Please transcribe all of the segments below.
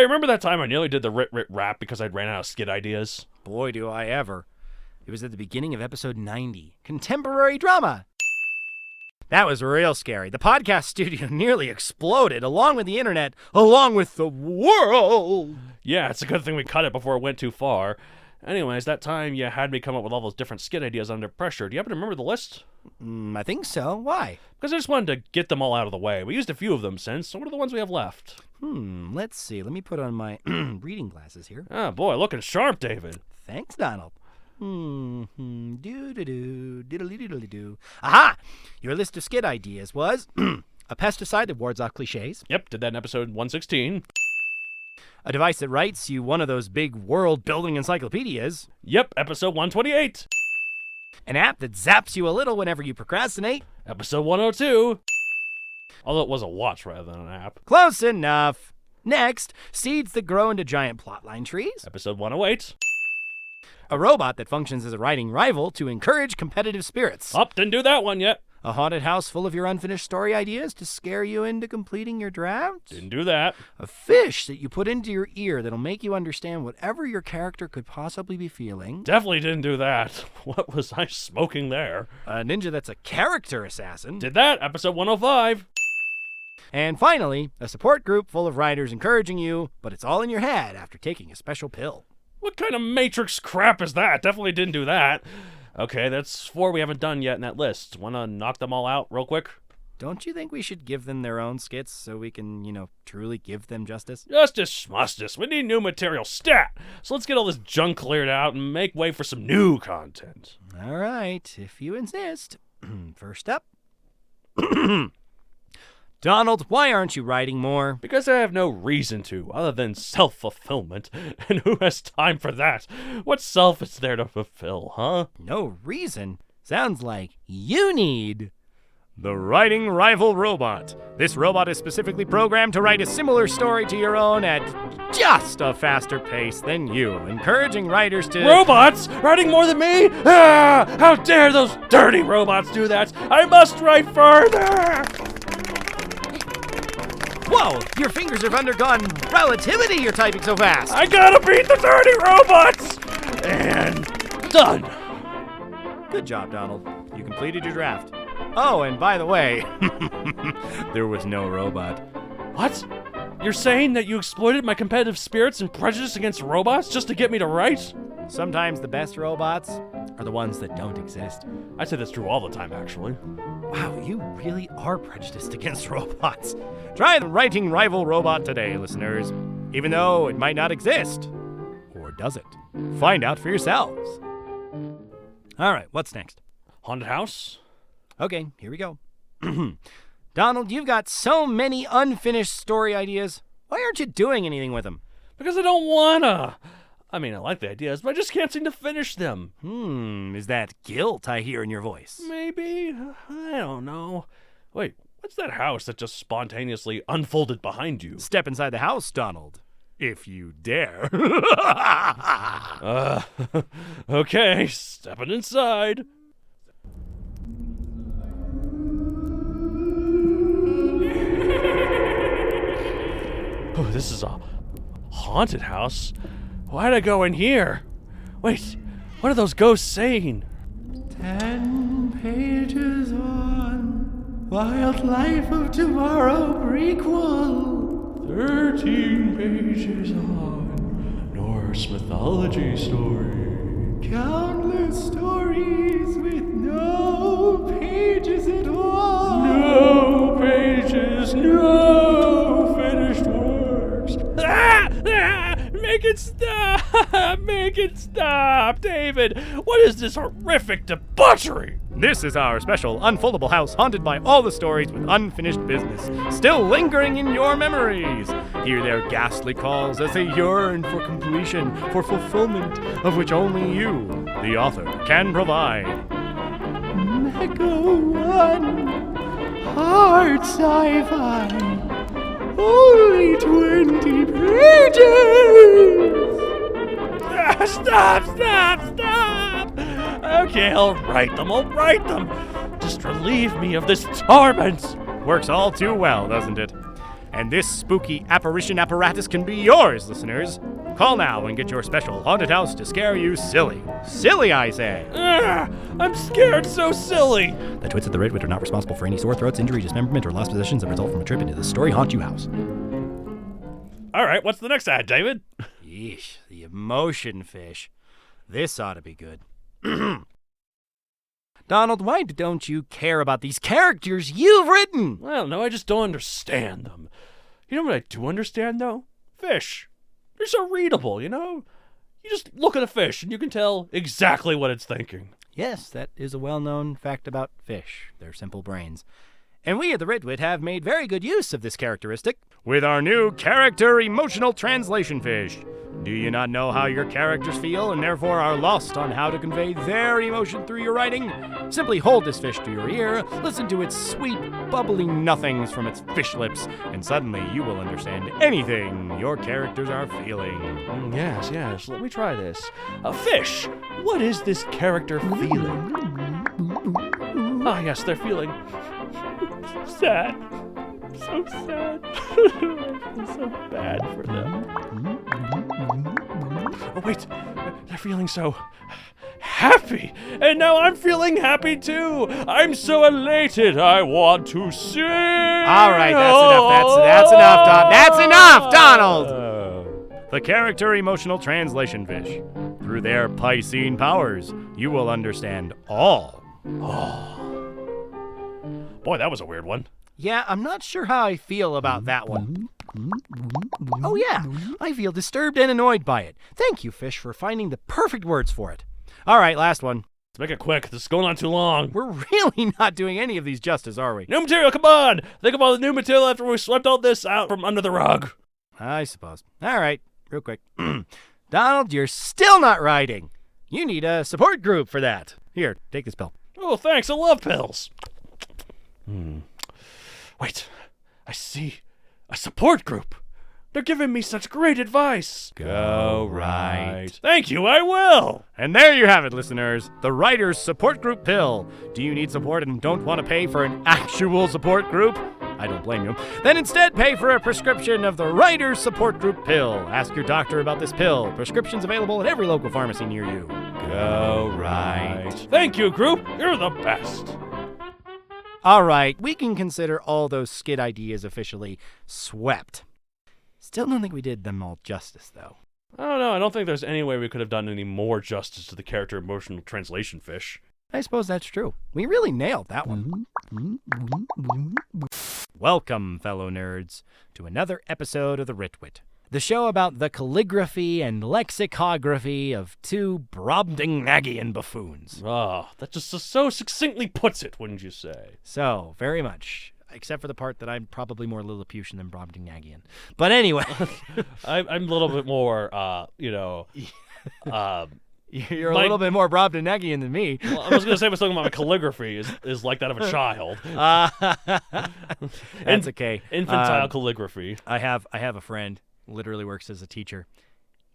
Hey, remember that time I nearly did the Rit rap because I'd ran out of skit ideas? Boy, do I ever. It was at the beginning of episode 90. Contemporary drama. That was real scary. The podcast studio nearly exploded, along with the internet, along with the world. Yeah, it's a good thing we cut it before it went too far. Anyways, that time you had me come up with all those different skit ideas under pressure. Do you happen to remember the list? I think so. Why? Because I just wanted to get them all out of the way. We used a few of them since, so what are the ones we have left? Let's see. Let me put on my reading glasses here. Oh, boy, looking sharp, David. Thanks, Donald. Aha! Your list of skit ideas was a pesticide that wards off cliches. Yep, did that in episode 116. A device that writes you one of those big world-building encyclopedias. Yep, episode 128. An app that zaps you a little whenever you procrastinate. Episode 102. Although it was a watch rather than an app. Close enough. Next, seeds that grow into giant plotline trees. Episode 108. A robot that functions as a writing rival to encourage competitive spirits. Oh, didn't do that one yet. A haunted house full of your unfinished story ideas to scare you into completing your draft. Didn't do that. A fish that you put into your ear that'll make you understand whatever your character could possibly be feeling. Definitely didn't do that. What was I smoking there? A ninja that's a character assassin. Did that, episode 105. And finally, a support group full of writers encouraging you, but it's all in your head after taking a special pill. What kind of Matrix crap is that? Definitely didn't do that. Okay, that's 4 we haven't done yet in that list. Want to knock them all out real quick? Don't you think we should give them their own skits so we can, truly give them justice? Justice schmustus. We need new material stat. So let's get all this junk cleared out and make way for some new content. All right, if you insist. First up. Donald, why aren't you writing more? Because I have no reason to, other than self-fulfillment. And who has time for that? What self is there to fulfill, huh? No reason? Sounds like you need the writing rival robot. This robot is specifically programmed to write a similar story to your own at just a faster pace than you, encouraging writers to... Robots? Writing more than me? Ah! How dare those dirty robots do that? I must write further! Whoa! Your fingers have undergone relativity, you're typing so fast! I gotta beat the dirty robots! And done! Good job, Donald. You completed your draft. Oh, and by the way, there was no robot. What? You're saying that you exploited my competitive spirits and prejudice against robots just to get me to write? Sometimes the best robots are the ones that don't exist. I'd say that's true all the time, actually. Wow, you really are prejudiced against robots. Try the writing rival robot today, listeners. Even though it might not exist. Or does it? Find out for yourselves. All right, what's next? Haunted house? Okay, here we go. Donald, you've got so many unfinished story ideas. Why aren't you doing anything with them? Because I don't wanna. I mean, I like the ideas, but I just can't seem to finish them. Is that guilt I hear in your voice? Maybe. I don't know. Wait, what's that house that just spontaneously unfolded behind you? Step inside the house, Donald. If you dare. Okay, stepping inside. Oh, this is a haunted house. Why'd I go in here? Wait, what are those ghosts saying? 10 pages on Wildlife of Tomorrow prequel. 13 pages on Norse mythology story. Countless stories with no pages at all. No pages, no finished works. Make it stop! Make it stop! David, what is this horrific debauchery? This is our special unfoldable house haunted by all the stories with unfinished business, still lingering in your memories. Hear their ghastly calls as they yearn for completion, for fulfillment, of which only you, the author, can provide. Mecha 1 Hard Sci-Fi. Only 20 pages! Stop! Okay, I'll write them. Just relieve me of this torment. Works all too well, doesn't it? And this spooky apparition apparatus can be yours, listeners. Call now and get your special haunted house to scare you silly. Silly, I say. I'm scared so silly. The twits of the Red Wit are not responsible for any sore throats, injury, dismemberment, or lost possessions that result from a trip into the Story Haunt You house. All right, what's the next ad, David? Yeesh, the emotion fish. This ought to be good. Donald, why don't you care about these characters you've written? Well, no, I just don't understand them. You know what I do understand, though? Fish. They're so readable, you know? You just look at a fish and you can tell exactly what it's thinking. Yes, that is a well-known fact about fish, their simple brains. And we at the Red Wit have made very good use of this characteristic with our new character emotional translation fish. Do you not know how your characters feel and therefore are lost on how to convey their emotion through your writing? Simply hold this fish to your ear, listen to its sweet, bubbly nothings from its fish lips, and suddenly you will understand anything your characters are feeling. Yes, let me try this. A fish, what is this character feeling? Ah, yes, they're feeling sad. So sad. I feel so bad for them. Oh, wait. They're feeling so happy. And now I'm feeling happy, too. I'm so elated. I want to sing. All right, that's enough. That's enough, Donald. The character emotional translation fish. Through their Piscean powers, you will understand all. Boy, that was a weird one. Yeah, I'm not sure how I feel about that one. Oh yeah, I feel disturbed and annoyed by it. Thank you, Fish, for finding the perfect words for it. All right, last one. Let's make it quick. This is going on too long. We're really not doing any of these justice, are we? New material, come on! Think of all the new material after we swept all this out from under the rug. I suppose. All right, real quick. Donald, you're still not writing. You need a support group for that. Here, take this pill. Oh, thanks. I love pills. Wait, I see a support group. They're giving me such great advice. Go right. Thank you, I will. And there you have it, listeners. The Writer's Support Group Pill. Do you need support and don't want to pay for an actual support group? I don't blame you. Then instead pay for a prescription of the Writer's Support Group Pill. Ask your doctor about this pill. Prescriptions available at every local pharmacy near you. Go right. Thank you, group. You're the best. All right, we can consider all those skit ideas officially swept. Still don't think we did them all justice, though. I don't know. I don't think there's any way we could have done any more justice to the character emotional translation fish. I suppose that's true. We really nailed that one. Welcome, fellow nerds, to another episode of The Ritwit, the show about the calligraphy and lexicography of two Brobdingnagian buffoons. Oh, that just so succinctly puts it, wouldn't you say? So, very much. Except for the part that I'm probably more Lilliputian than Brobdingnagian. But anyway. I'm a little bit more, You're a little bit more Brobdingnagian than me. Well, I was going to say I was talking about my calligraphy is like that of a child. That's okay. Infantile calligraphy. I have a friend, literally works as a teacher.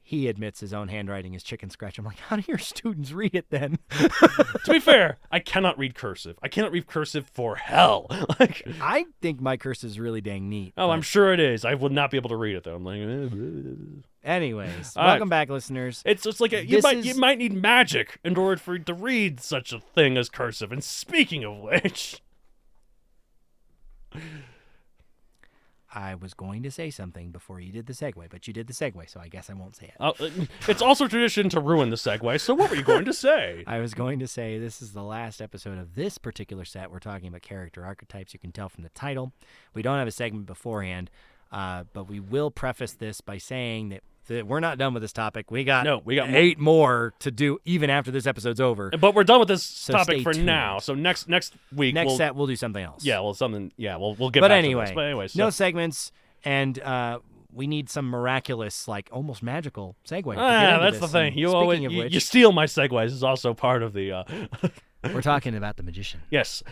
He admits his own handwriting is chicken scratch. I'm like, how do your students read it then? To be fair, I cannot read cursive. I cannot read cursive for hell. I think my cursive is really dang neat. Oh, I'm sure it is. I would not be able to read it though. I'm like, anyways, all welcome right. back, listeners. It's just like you might need magic in order for you to read such a thing as cursive. And speaking of which, I was going to say something before you did the segue, but you did the segue, so I guess I won't say it. It's also tradition to ruin the segue, so what were you going to say? I was going to say this is the last episode of this particular set. We're talking about character archetypes. You can tell from the title. We don't have a segment beforehand, but we will preface this by saying that we're not done with this topic. We got 8 more to do even after this episode's over. But we're done with this topic for tuned. now. So next week, set we'll do something else. Yeah, we'll get but back anyway, to this. But anyway, no segments, and we need some miraculous, like almost magical segue. That's the thing. You steal my segues is also part of the. We're talking about the magician. Yes.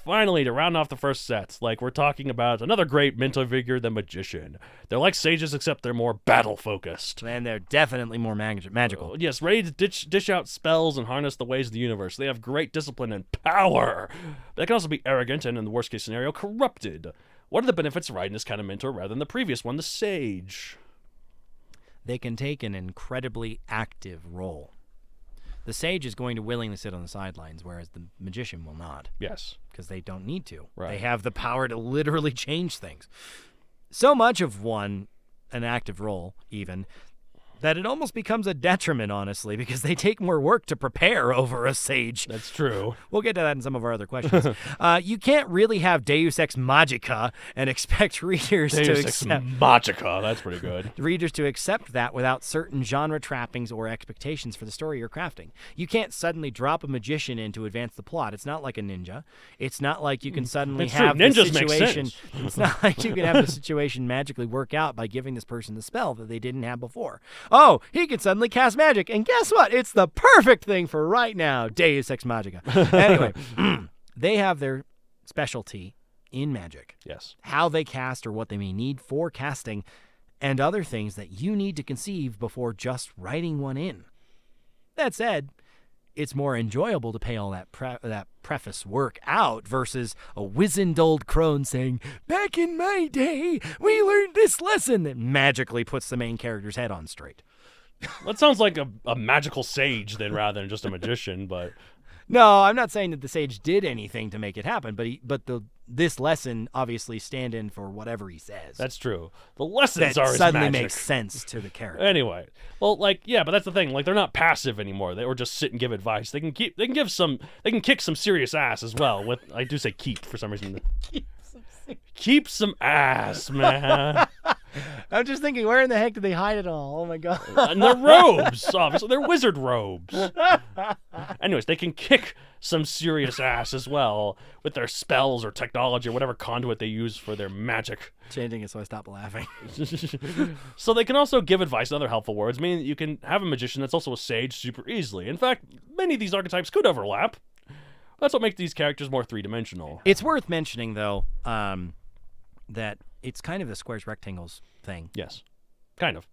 Finally, to round off the first set, we're talking about another great mental figure, the magician. They're like sages, except they're more battle-focused. And they're definitely more magical. Yes, ready to dish out spells and harness the ways of the universe. They have great discipline and power. They can also be arrogant and, in the worst-case scenario, corrupted. What are the benefits of riding this kind of mentor rather than the previous one, the sage? They can take an incredibly active role. The sage is going to willingly sit on the sidelines, whereas the magician will not. Yes. Because they don't need to. Right. They have the power to literally change things. So much of an active role, even, that it almost becomes a detriment, honestly, because they take more work to prepare over a sage. That's true. We'll get to that in some of our other questions. You can't really have Deus Ex Magica and expect readers to accept Magica. That's pretty good. readers to accept that without certain genre trappings or expectations for the story you're crafting. You can't suddenly drop a magician in to advance the plot. It's not like a ninja. It's not like you can suddenly That's true. have Ninjas the make situation. sense. It's not like you can have the situation magically work out by giving this person the spell that they didn't have before. Oh, he can suddenly cast magic, and guess what? It's the perfect thing for right now. Deus Ex Magica. Anyway, they have their specialty in magic. Yes. How they cast or what they may need for casting, and other things that you need to conceive before just writing one in. That said, it's more enjoyable to pay all that preface work out versus a wizened old crone saying, "Back in my day, we learned this lesson," that magically puts the main character's head on straight. That sounds like a magical sage then rather than just a magician, but... No, I'm not saying that the sage did anything to make it happen, but this lesson obviously stand in for whatever he says. That's true. The lessons are his suddenly magic. makes sense to the character. Anyway, well, like, yeah, but that's the thing. Like, they're not passive anymore. They or just sit and give advice. They can kick some serious ass as well. With I do say keep for some reason. Keep some ass, man. I'm just thinking, where in the heck did they hide it all? Oh my god. And their robes, obviously, they're wizard robes. Anyways, they can kick some serious ass as well with their spells or technology or whatever conduit they use for their magic. Changing it so I stop laughing. So they can also give advice and other helpful words, meaning that you can have a magician that's also a sage super easily. In fact, many of these archetypes could overlap. That's what makes these characters more three-dimensional. It's worth mentioning, though, that it's kind of the squares rectangles thing. Yes, kind of.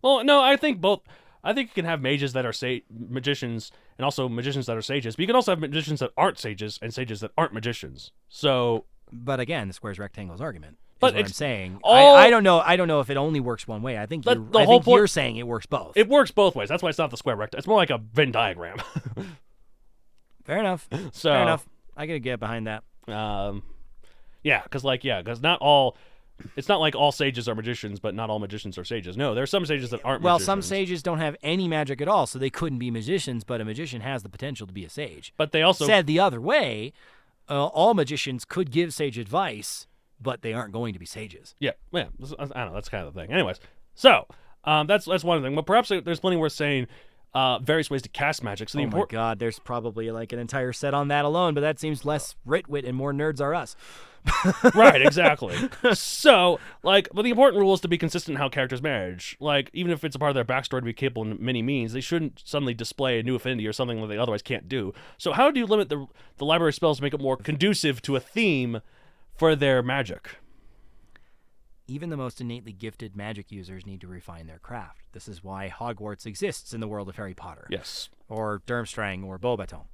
Well, no, I think both. I think you can have mages that are magicians and also magicians that are sages, but you can also have magicians that aren't sages and sages that aren't magicians. So, but again, the squares rectangles argument. But What I'm saying, all- I don't know. I don't know if it only works one way. I think you're saying it works both. it works both ways. That's why it's not the square rectangle. It's more like a Venn diagram. Fair enough. So, Fair enough. I gotta get behind that. Yeah, because not all. It's not like all sages are magicians, but not all magicians are sages. No, there are some sages that aren't Well, magicians. some sages don't have any magic at all, so they couldn't be magicians, but a magician has the potential to be a sage. But they also... Said the other way, all magicians could give sage advice, but they aren't going to be sages. Yeah. I don't know. That's kind of the thing. Anyways, so that's one thing. But perhaps there's plenty worth saying various ways to cast magic. So Oh my god, there's probably like an entire set on that alone, but that seems less Ritwit and more nerds are us. Right, exactly. So, but the important rule is to be consistent in how characters manage. Like, even if it's a part of their backstory to be capable in many means, they shouldn't suddenly display a new affinity or something that they otherwise can't do. So how do you limit the library spells to make it more conducive to a theme for their magic? Even the most innately gifted magic users need to refine their craft. This is why Hogwarts exists in the world of Harry Potter. Yes. Or Durmstrang or Beauxbaton.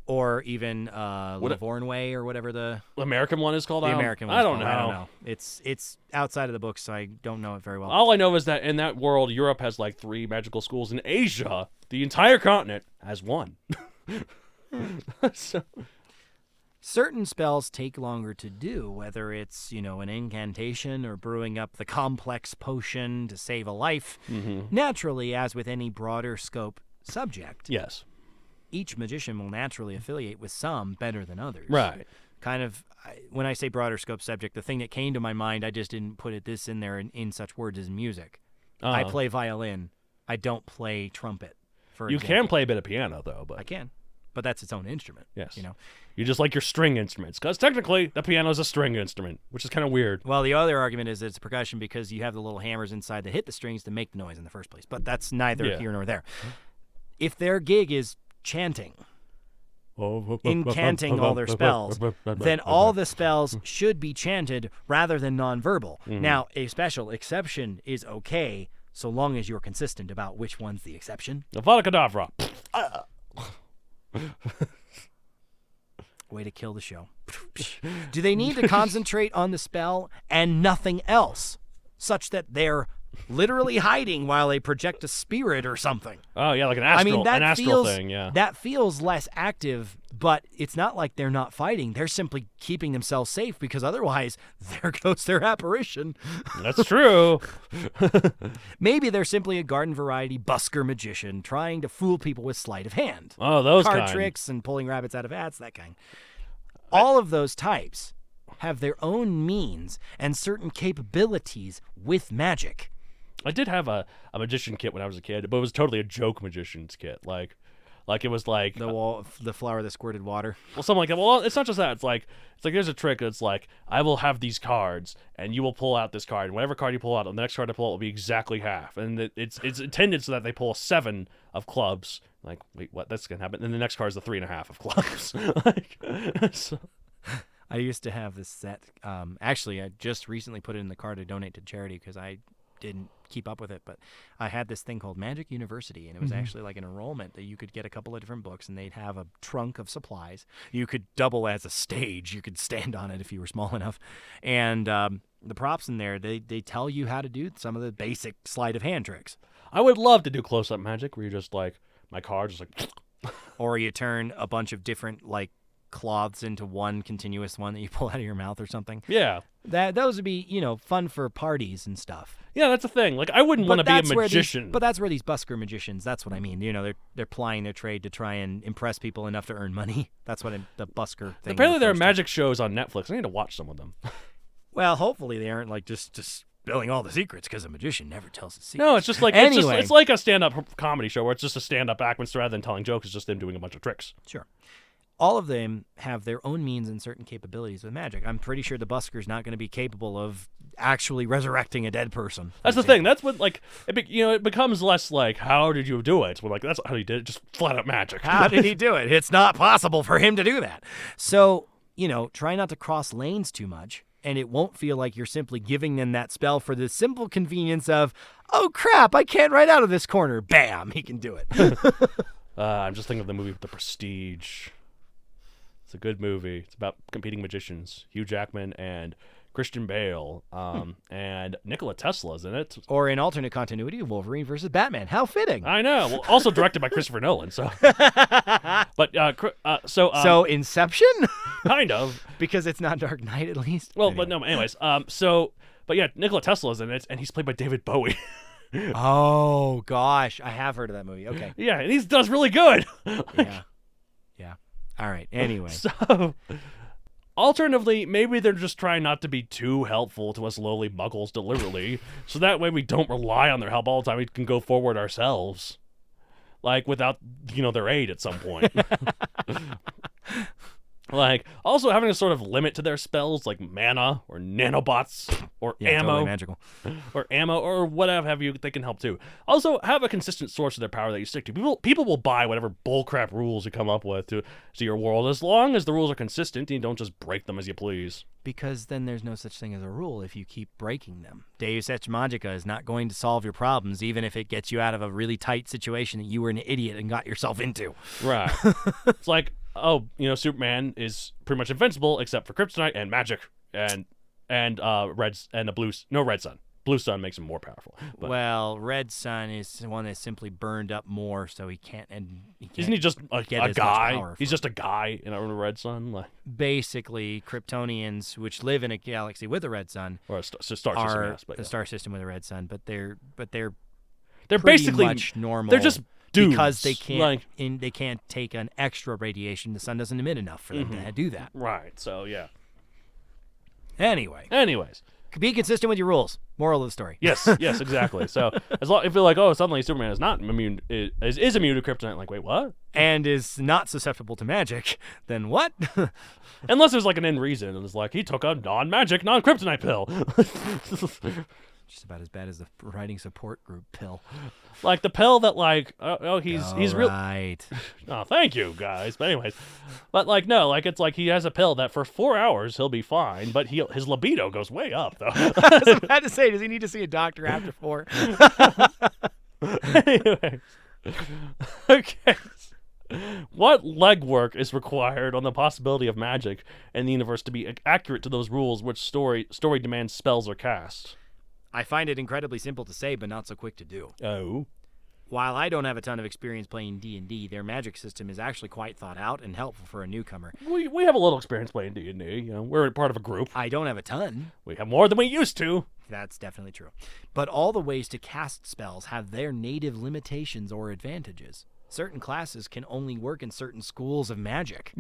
Or even Lavornway or whatever the American one is called. The American one. I don't know. I don't know. It's outside of the book, so I don't know it very well. All I know is that in that world, Europe has like 3 magical schools. In Asia, the entire continent has 1. So... Certain spells take longer to do, whether it's, an incantation or brewing up the complex potion to save a life. Mm-hmm. Naturally, as with any broader scope subject. Yes. Each magician will naturally affiliate with some better than others. Right. Kind of, when I say broader scope subject, the thing that came to my mind, I just didn't put this in there in such words as music. I play violin. I don't play trumpet, for You example. can play a bit of piano, though. But I can, but that's its own instrument. Yes. You just like your string instruments, because technically the piano is a string instrument, which is kind of weird. Well, the other argument is that it's percussion because you have the little hammers inside that hit the strings to make the noise in the first place. But that's neither here nor there. If their gig is chanting, incanting all their spells, then all the spells should be chanted rather than nonverbal. Mm-hmm. Now, a special exception is okay so long as you're consistent about which one's the exception. Avada Kedavra. Way to kill the show. Do they need to concentrate on the spell and nothing else, such that they're literally hiding while they project a spirit or something? Oh, yeah, like an astral thing, yeah. That feels less active, but it's not like they're not fighting. They're simply keeping themselves safe because otherwise, there goes their apparition. That's true. Maybe they're simply a garden variety busker magician trying to fool people with sleight of hand. Oh, those Card kind. tricks and pulling rabbits out of hats, that kind. All of those types have their own means and certain capabilities with magic. I did have a magician kit when I was a kid, but it was totally a joke magician's kit. Like it was like The flower that squirted water. well, something like that. Well, it's not just that. It's like here's a trick. It's like I will have these cards, and you will pull out this card. And whatever card you pull out, the next card to pull out will be exactly half. And it's intended so that they pull a 7 of clubs. Like, wait, what? That's gonna happen. And the next card is the 3.5 of clubs. So. I used to have this set. Actually, I just recently put it in the car to donate to charity because I didn't keep up with it, but I had this thing called Magic University, and it was actually like an enrollment that you could get a couple of different books, and they'd have a trunk of supplies. You could double as a stage. You could stand on it if you were small enough. And the props in there, they tell you how to do some of the basic sleight of hand tricks. I would love to do close-up magic where you're just like, my card's just like... Or you turn a bunch of different, like, cloths into one continuous one that you pull out of your mouth or something. Yeah. Those would be, fun for parties and stuff. Yeah, that's the thing. Like, I wouldn't want to be a magician. But that's where these busker magicians, that's what I mean. They're plying their trade to try and impress people enough to earn money. That's what the busker thing. Apparently there are magic shows on Netflix. I need to watch some of them. Well, hopefully they aren't like just spilling all the secrets, because a magician never tells his secrets. No, it's just like anyway. it's like a stand-up comedy show where it's just a stand-up act, but rather than telling jokes, it's just them doing a bunch of tricks. Sure. All of them have their own means and certain capabilities with magic. I'm pretty sure the busker's not going to be capable of actually resurrecting a dead person. That's the thing. That's what, like, it becomes less like, how did you do it? We're like, that's how he did it, just flat out magic. How did he do it? It's not possible for him to do that. So, try not to cross lanes too much, and it won't feel like you're simply giving them that spell for the simple convenience of, oh crap, I can't write out of this corner. Bam, he can do it. I'm just thinking of the movie The Prestige. It's a good movie. It's about competing magicians. Hugh Jackman and Christian Bale, and Nikola Tesla's in it. Or in alternate continuity, Wolverine versus Batman. How fitting. I know. Well, also directed by Christopher Nolan. So, so Inception, kind of, because it's not Dark Knight at least. Well, anyway. but no. Anyways, but yeah, Nikola Tesla's in it, and he's played by David Bowie. Oh gosh, I have heard of that movie. Okay. Yeah, and he does really good. Yeah. All right. Anyway. So, alternatively, maybe they're just trying not to be too helpful to us lowly muggles deliberately, so that way we don't rely on their help all the time. We can go forward ourselves, like without their aid at some point. Like, also having a sort of limit to their spells, like mana or nanobots or ammo, totally magical, or ammo or whatever have you. They can help too. Also, have a consistent source of their power that you stick to. People will buy whatever bullcrap rules you come up with to your world, as long as the rules are consistent and you don't just break them as you please. Because then there's no such thing as a rule if you keep breaking them. Deus Ex Magica is not going to solve your problems, even if it gets you out of a really tight situation that you were an idiot and got yourself into. Right. It's like, Superman is pretty much invincible except for kryptonite and magic and red sun. Blue sun makes him more powerful. But well, red sun is the one that's simply burned up more, so he can't. Isn't he just a guy? He's just a guy in a red sun, like basically Kryptonians, which live in a galaxy with a red sun, or a star system, are a star system with a red sun, but they're basically much normal. They're just dudes, because they can't take an extra radiation. The sun doesn't emit enough for them to do that. Right. So yeah. Anyways. Be consistent with your rules. Moral of the story. Yes, exactly. So as long if you're like, suddenly Superman is not immune, is immune to kryptonite, like, wait, what? And is not susceptible to magic, then what? Unless there's like an end reason, and it's like he took a non-magic, non-kryptonite pill. Just about as bad as the writing support group pill. Like the pill that he's real. Right. Oh, thank you guys. But anyways, it's like he has a pill that for 4 hours he'll be fine, but his libido goes way up though. I was about to say, does he need to see a doctor after 4? Anyways. Okay. what legwork is required on the possibility of magic in the universe to be accurate to those rules which story demands spells are cast? I find it incredibly simple to say, but not so quick to do. Oh. While I don't have a ton of experience playing D&D, their magic system is actually quite thought out and helpful for a newcomer. We have a little experience playing D&D. You know, we're part of a group. I don't have a ton. We have more than we used to. That's definitely true. But all the ways to cast spells have their native limitations or advantages. Certain classes can only work in certain schools of magic,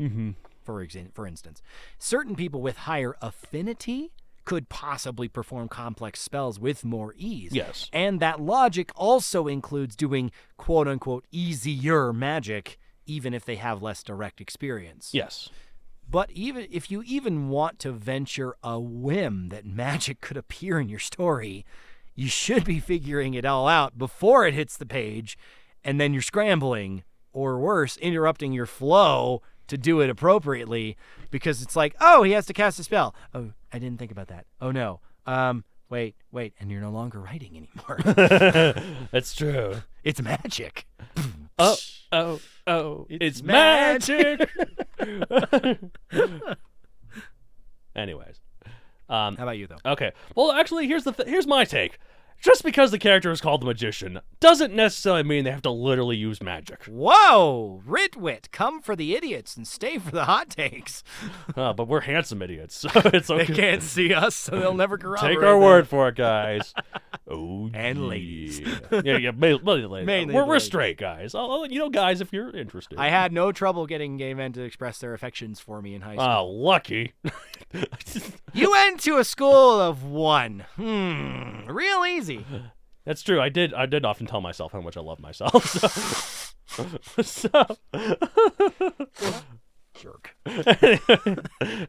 for instance. Certain people with higher affinity could possibly perform complex spells with more ease. Yes. And that logic also includes doing quote-unquote easier magic, even if they have less direct experience. Yes. But even if you even want to venture a whim that magic could appear in your story, you should be figuring it all out before it hits the page, and then you're scrambling, or worse, interrupting your flow to do it appropriately, because it's like, oh, he has to cast a spell. Oh, I didn't think about that. Oh, no. Wait, and you're no longer writing anymore. That's true. It's magic. Oh, it's magic. Anyways. How about you, though? Okay. Well, actually, here's my take. Just because the character is called the Magician doesn't necessarily mean they have to literally use magic. Whoa! Ritwit, come for the idiots and stay for the hot takes. But we're handsome idiots, so it's okay. They can't see us, so they'll never corroborate. Take our word for it, guys. Oh, and ladies. Yeah, mainly ladies. Mainly We're ladies. straight, guys. Guys, if you're interested. I had no trouble getting gay men to express their affections for me in high school. Oh, lucky. You went to a school of one. Real easy. That's true. I did often tell myself how much I love myself. So. Jerk.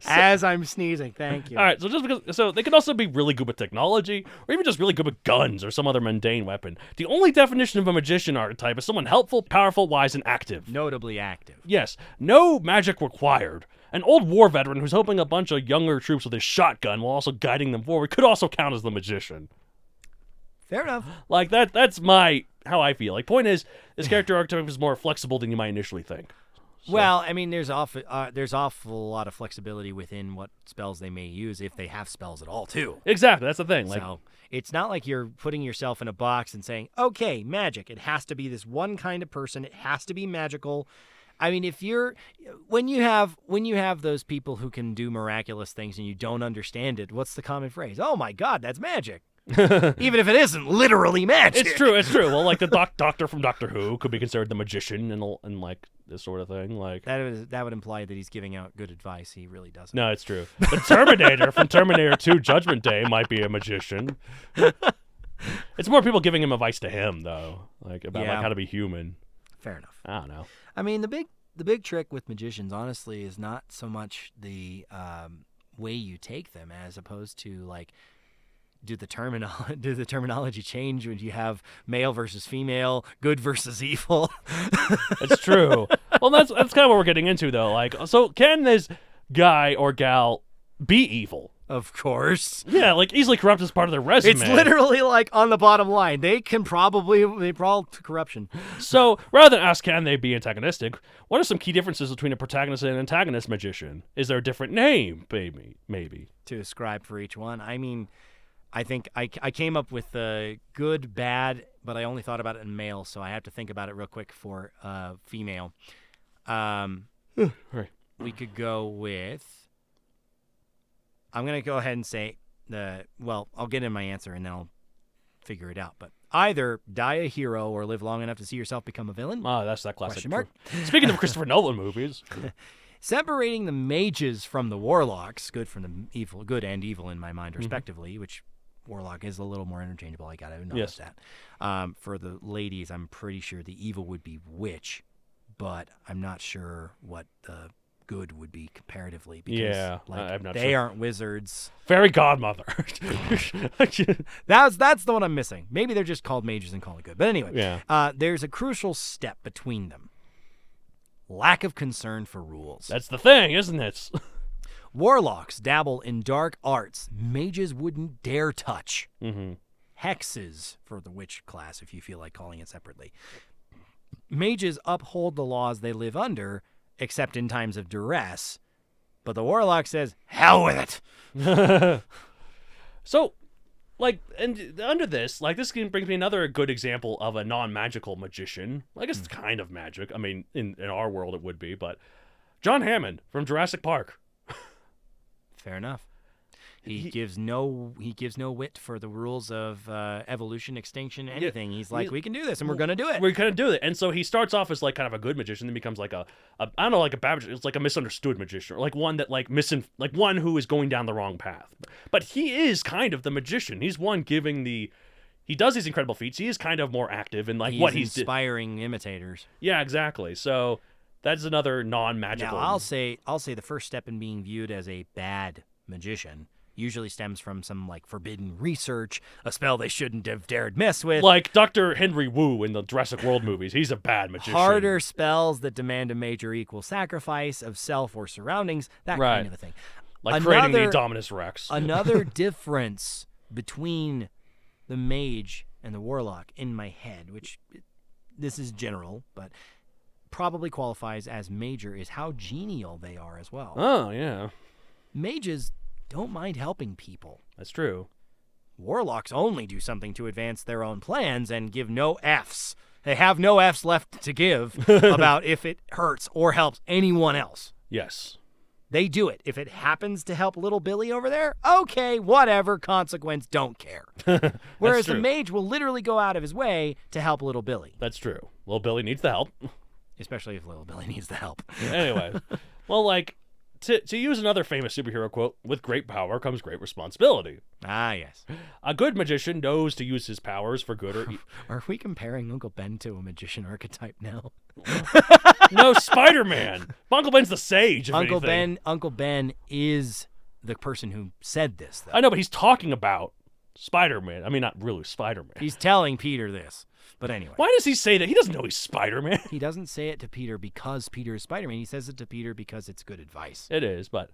As I'm sneezing, thank you. All right, so they can also be really good with technology, or even just really good with guns or some other mundane weapon. The only definition of a magician archetype is someone helpful, powerful, wise, and active. Notably active. Yes, no magic required. An old war veteran who's helping a bunch of younger troops with his shotgun while also guiding them forward could also count as the magician. Fair enough. Like that's how I feel. Like, point is, this character archetype is more flexible than you might initially think. So. Well, I mean, there's awful lot of flexibility within what spells they may use, if they have spells at all, too. Exactly, that's the thing. Like, so it's not like you're putting yourself in a box and saying, okay, magic. It has to be this one kind of person. It has to be magical. I mean, when you have those people who can do miraculous things and you don't understand it, what's the common phrase? Oh my God, that's magic. Even if it isn't literally magic. It's true. Well, like the doctor from Doctor Who could be considered the magician and like this sort of thing. Like that would imply that he's giving out good advice. He really doesn't. No, it's true. The Terminator from Terminator 2 Judgment Day might be a magician. It's more people giving him advice to him, though, like about like how to be human. Fair enough. I don't know. I mean, the big trick with magicians, honestly, is not so much the way you take them, as opposed to like, do the terminology change when you have male versus female, good versus evil? It's true. Well, that's kind of what we're getting into, though. Like, so can this guy or gal be evil? Of course. Yeah, like easily corrupt as part of their resume. It's literally like on the bottom line. They probably corruption. So rather than ask can they be antagonistic, what are some key differences between a protagonist and an antagonist magician? Is there a different name, maybe? To ascribe for each one. I mean, I think I came up with good, bad, but I only thought about it in male, so I have to think about it real quick for female. Right. We could go with... I'm going to go ahead and say I'll get in my answer and then I'll figure it out. But either die a hero or live long enough to see yourself become a villain. Oh, that's that classic. Question mark. Speaking of Christopher Nolan movies. Separating the mages from the warlocks, good and evil in my mind, respectively, which warlock is a little more interchangeable. I got to notice that. For the ladies, I'm pretty sure the evil would be witch, but I'm not sure what the good would be comparatively, because I'm not they sure. aren't wizards. Fairy godmother. That's the one I'm missing. Maybe they're just called mages and call it good. But anyway, there's a crucial step between them. Lack of concern for rules. That's the thing, isn't it? Warlocks dabble in dark arts mages wouldn't dare touch. Mm-hmm. Hexes for the witch class, if you feel like calling it separately. mages uphold the laws they live under, except in times of duress. But the warlock says, hell with it. So, like, and under this, like, this brings me another good example of a non-magical magician. I guess it's kind of magic. I mean, in our world it would be, but John Hammond from Jurassic Park. Fair enough. He gives no wit for the rules of evolution, extinction, anything. He's like, we can do this, and we're gonna do it. We're gonna do it. And so he starts off as like kind of a good magician, then becomes like a I don't know, like a bad magician. It's like a misunderstood magician, or like one that like one who is going down the wrong path. But he is kind of the magician. He's one giving the. He does these incredible feats. He is kind of more active in like what he's inspiring imitators. Yeah, exactly. So that's another non-magical. Now I'll say the first step in being viewed as a bad magician usually stems from some like forbidden research, a spell they shouldn't have dared mess with. Like Dr. Henry Wu in the Jurassic World movies. He's a bad magician. Harder spells that demand a major equal sacrifice of self or surroundings, that kind of a thing. Like creating the Dominus Rex. Another difference between the mage and the warlock in my head, which this is general, but probably qualifies as major, is how genial they are as well. Oh, yeah. Mages don't mind helping people. That's true. Warlocks only do something to advance their own plans and give no Fs. They have no Fs left to give about if it hurts or helps anyone else. Yes. They do it. If it happens to help little Billy over there, okay, whatever, consequence, don't care. Whereas the mage will literally go out of his way to help little Billy. That's true. Little Billy needs the help. Especially if little Billy needs the help. Anyway, well, like, to use another famous superhero quote, with great power comes great responsibility. Ah, yes. A good magician knows to use his powers for good or Are we comparing Uncle Ben to a magician archetype now? No, Spider-Man. Uncle Ben's the sage, if anything. Uncle Ben is the person who said this, though. I know, but he's talking about Spider-Man. I mean, not really Spider-Man. He's telling Peter this. But anyway. Why does he say that? He doesn't know he's Spider-Man. He doesn't say it to Peter because Peter is Spider-Man. He says it to Peter because it's good advice. It is, but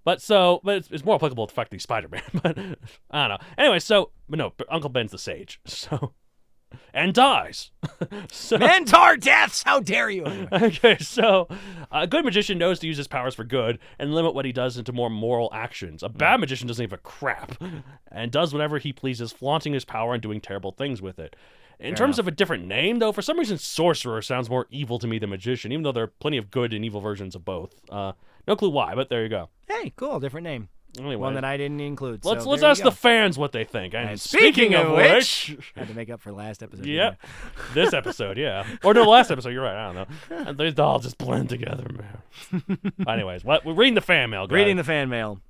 it's more applicable to the fact that he's Spider-Man. But I don't know. Anyway, but Uncle Ben's the sage. So, and dies. Mentor deaths! How dare you? Anyway. Okay, so a good magician knows to use his powers for good and limit what he does into more moral actions. A bad magician doesn't give a crap and does whatever he pleases, flaunting his power and doing terrible things with it. In terms of a different name, though, for some reason, sorcerer sounds more evil to me than magician, even though there are plenty of good and evil versions of both. No clue why, but there you go. Hey, cool, different name. Anyway, one that I didn't include. Let's ask the fans what they think. And speaking of which, had to make up for last episode. Yep, this episode, yeah, or no, last episode. You're right. I don't know. They all just blend together, man. Anyways, we're reading the fan mail. Guys. Reading the fan mail.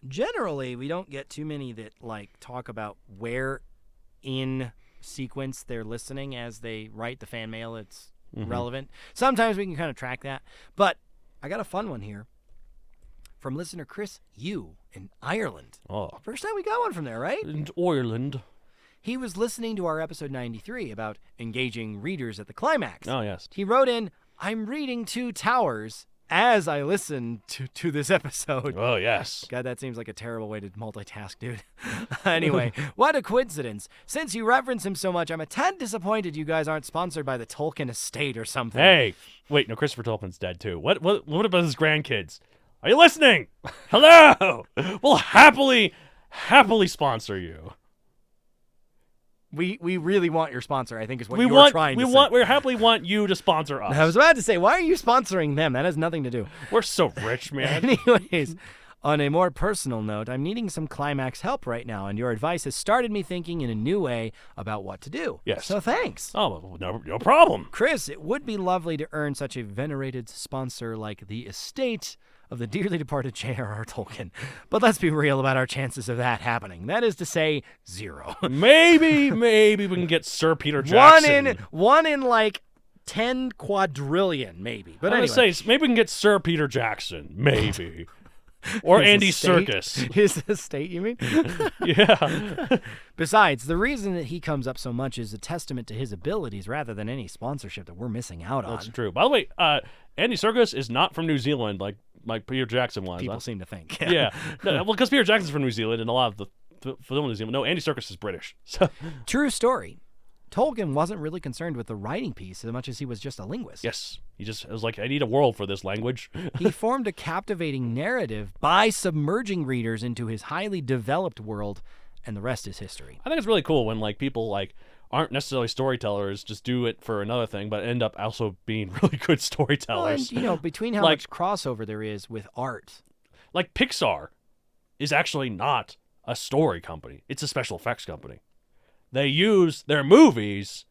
Generally, we don't get too many that like talk about where in sequence they're listening as they write the fan mail. It's relevant. Sometimes we can kind of track that, but I got a fun one here from listener Chris Yu in Ireland. Oh, first time we got one from there, right? In Ireland. He was listening to our episode 93 about engaging readers at the climax. Oh, yes. He wrote in, I'm reading Two Towers as I listen to this episode. Oh, yes. God, that seems like a terrible way to multitask, dude. Anyway, what a coincidence. Since you reference him so much, I'm a tad disappointed you guys aren't sponsored by the Tolkien estate or something. Hey, wait, no, Christopher Tolkien's dead, too. What about his grandkids? Are you listening? Hello! We'll happily sponsor you. We really want your sponsor, I think is what you're trying to say. We happily want you to sponsor us. I was about to say, why are you sponsoring them? That has nothing to do. We're so rich, man. Anyways, on a more personal note, I'm needing some climax help right now, and your advice has started me thinking in a new way about what to do. Yes. So thanks. Oh, no problem. Chris, it would be lovely to earn such a venerated sponsor like the estate of the dearly departed J.R.R. Tolkien. But let's be real about our chances of that happening. That is to say, 0. Maybe we can get Sir Peter Jackson. One in like 10 quadrillion, maybe. But anyway. Say, maybe we can get Sir Peter Jackson. Maybe. Or Andy Serkis. His estate, you mean? Yeah. Besides, the reason that he comes up so much is a testament to his abilities rather than any sponsorship that we're missing out on. That's true. By the way, Andy Serkis is not from New Zealand like Peter Jackson was. People seem to think. Yeah. No, well, because Peter Jackson's from New Zealand and a lot of the film in New Zealand. No, Andy Serkis is British. So. True story. Tolkien wasn't really concerned with the writing piece as much as he was just a linguist. Yes. It was like, I need a world for this language. He formed a captivating narrative by submerging readers into his highly developed world, and the rest is history. I think it's really cool when like people like aren't necessarily storytellers, just do it for another thing, but end up also being really good storytellers. Well, and, between how much crossover there is with art. Like Pixar is actually not a story company. It's a special effects company. They use their movies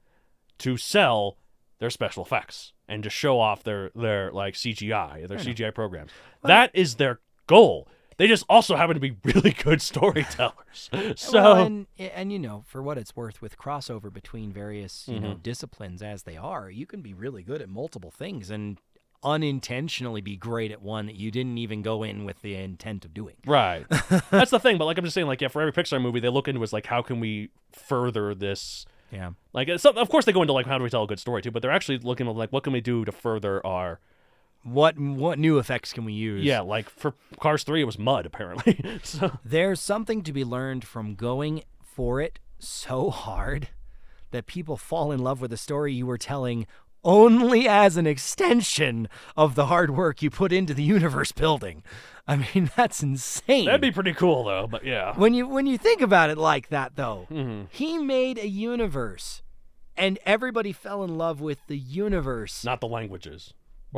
to sell their special effects and to show off their like CGI, their CGI programs. Well, that is their goal. They just also happen to be really good storytellers. So, well, and for what it's worth, with crossover between various disciplines as they are, you can be really good at multiple things and unintentionally be great at one that you didn't even go in with the intent of doing. Right. That's the thing. But like I'm just saying, like, yeah, for every Pixar movie, they look into is like, how can we further this? Yeah. Like, of course they go into like, how do we tell a good story too? But they're actually looking at like, what can we do to further our what new effects can we use? Yeah, like for Cars 3, it was mud apparently. So there's something to be learned from going for it so hard that people fall in love with the story you were telling only as an extension of the hard work you put into the universe building. I mean, that's insane. That'd be pretty cool, though, but yeah. When you think about it like that, though, he made a universe, and everybody fell in love with the universe. Not the languages.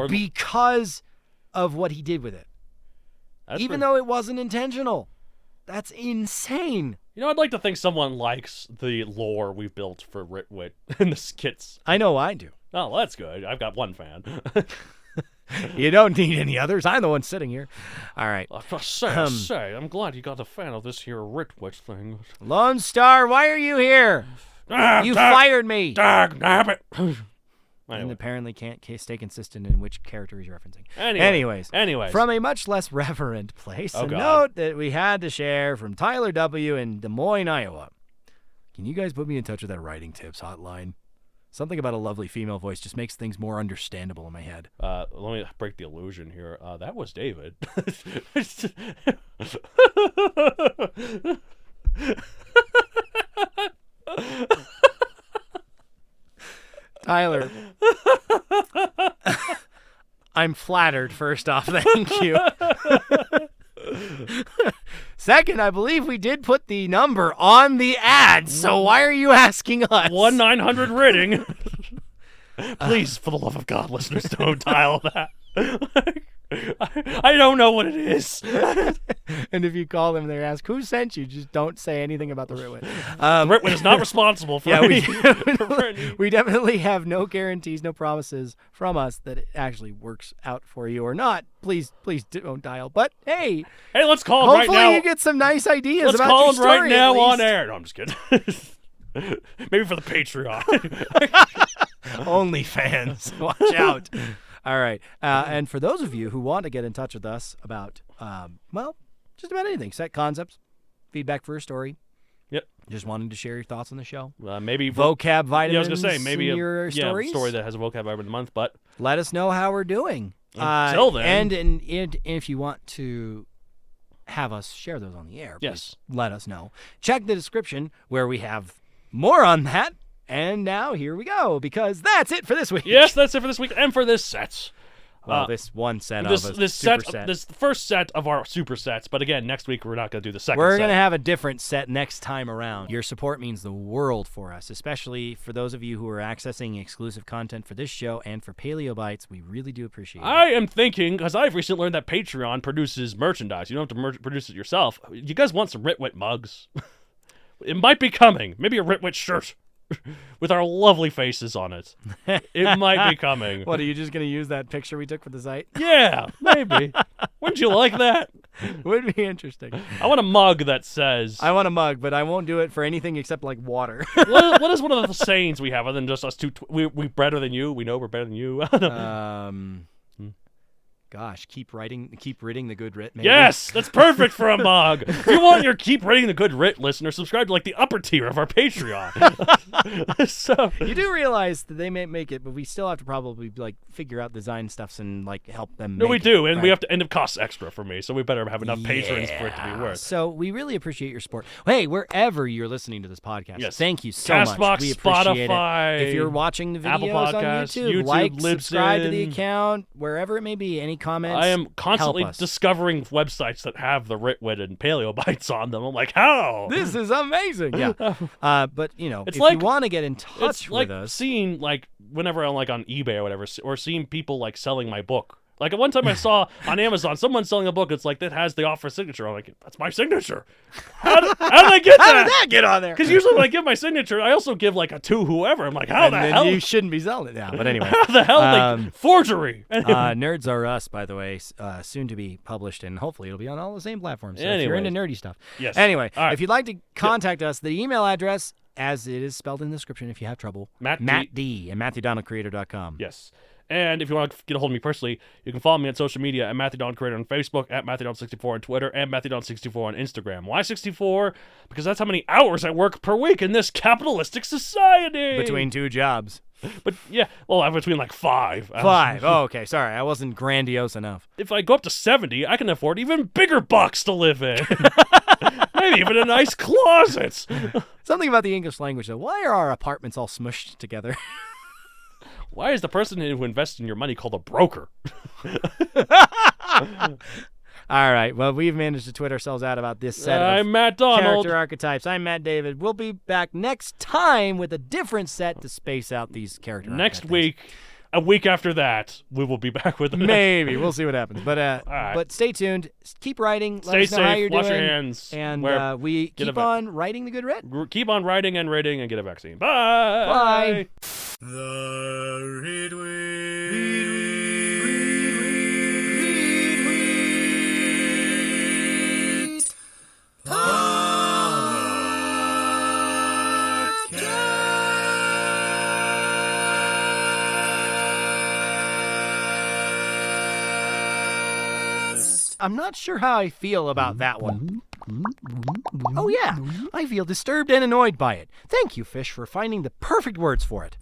Because of what he did with it. Even though it wasn't intentional. That's insane. I'd like to think someone likes the lore we've built for Ritwit and the skits. I know I do. Oh, well, that's good. I've got one fan. You don't need any others. I'm the one sitting here. All right. I'm glad you got a fan of this here Ritwit thing. Lone Star, why are you here? You fired me. Nabbit. Anyway. And apparently can't stay consistent in which character he's referencing. Anyways. From a much less reverent place, note that we had to share from Tyler W. in Des Moines, Iowa. Can you guys put me in touch with that writing tips hotline? Something about a lovely female voice just makes things more understandable in my head. Let me break the illusion here. That was David. Tyler, I'm flattered, first off. Thank you. Second, I believe we did put the number on the ad, so why are you asking us? 1-900 rating. Please, for the love of God, listeners, don't dial that. I don't know what it is. And if you call them, they ask, who sent you? Just don't say anything about the Ritwit. Ritwit is not responsible for we definitely have no guarantees, no promises from us that it actually works out for you or not. Please don't dial. But hey, let's call him right now. Hopefully you get some nice ideas about your story. Let's call him right now on air. No, I'm just kidding. Maybe for the Patreon. OnlyFans. Watch out. All right. And for those of you who want to get in touch with us about, just about anything, set concepts, feedback for a story. Yep. Just wanting to share your thoughts on the show. Maybe vocab vitamins. Yeah, I was going to say, maybe your stories. A story that has a vocab vitamin of the month, but let us know how we're doing. Until then. And if you want to have us share those on the air, yes, let us know. Check the description where we have more on that. And now here we go, because that's it for this week. Yes, that's it for this week and for this set. Well, this one set this of a super set. This first set of our super sets, but again, next week we're not going to do the second set. We're going to have a different set next time around. Your support means the world for us, especially for those of you who are accessing exclusive content for this show and for Paleo Bites. We really do appreciate it. I am thinking, because I've recently learned that Patreon produces merchandise. You don't have to produce it yourself. You guys want some Ritwit mugs? It might be coming. Maybe a Ritwit shirt. With our lovely faces on it. It might be coming. What, are you just going to use that picture we took for the site? Yeah, maybe. Wouldn't you like that? Would be interesting. I want a mug that says... I want a mug, but I won't do it for anything except, like, water. What is one of the sayings we have other than just us two? We better than you? We know we're better than you? Gosh, keep writing the good writ. Maybe. Yes, that's perfect for a mug. If you want your keep reading the good writ listener, subscribe to like the upper tier of our Patreon. So You do realize that they may make it, but we still have to probably like figure out design stuffs and like help them. no, make we it, do, and we right? have to, and it costs extra for me, so we better have enough patrons for it to be worth. So we really appreciate your support. Hey, wherever you're listening to this podcast, Yes. thank you so Castbox, much. We appreciate Spotify, it. If you're watching the videos Apple on Podcasts, YouTube, YouTube, like, subscribe to the Libsyn. account, wherever it may be. Any comments? I am constantly help us. discovering websites that have the Ritwit and Paleobites on them. I'm like, how? This is amazing. Yeah. But It's if like- you want to get in touch It's like with us, seeing like whenever I'm like on eBay or whatever, or seeing people like selling my book. Like at one time I saw on Amazon someone selling a book. It's like that has the author signature. I'm like, that's my signature. How did I get how that? did that get on there? Because usually when I give my signature, I also give like a to whoever. I'm like, how And the then hell? you shouldn't be selling it now. But anyway. How the hell? Like, forgery. Nerds Are Us, by the way, soon to be published, and hopefully it'll be on all the same platforms. So if you're into nerdy stuff. Yes. Anyway, All right. if you'd like to contact us, the email address, as it is spelled in the description if you have trouble, Matt D at MatthewDonaldCreator.com. Yes. And if you want to get a hold of me personally, you can follow me on social media at Matthew Don Creator on Facebook, at MatthewDon64 on Twitter, and MatthewDon64 on Instagram. Why 64? Because that's how many hours I work per week in this capitalistic society. Between two jobs. But yeah, well, I'm between like 5. 5. Oh, okay. Sorry. I wasn't grandiose enough. If I go up to 70, I can afford even bigger box to live in. Maybe even a nice closet. Something about the English language, though. Why are our apartments all smushed together? Why is the person who invests in your money called a broker? All right. Well, we've managed to twit ourselves out about this set of I'm Matt Donald. character archetypes. I'm Matt David. We'll be back next time with a different set to space out these character Next archetypes. week, a week after that, we will be back with Maybe. We'll see what happens. But right. but stay tuned. Keep writing. Let Stay us know how safe. you're Wash doing. your hands. And Wear- we get a keep on writing the good writ. Keep on writing and reading and get a vaccine. Bye. Bye. The I'm not sure how I feel about that one. Oh yeah, I feel disturbed and annoyed by it. Thank you, Fish, for finding the perfect words for it.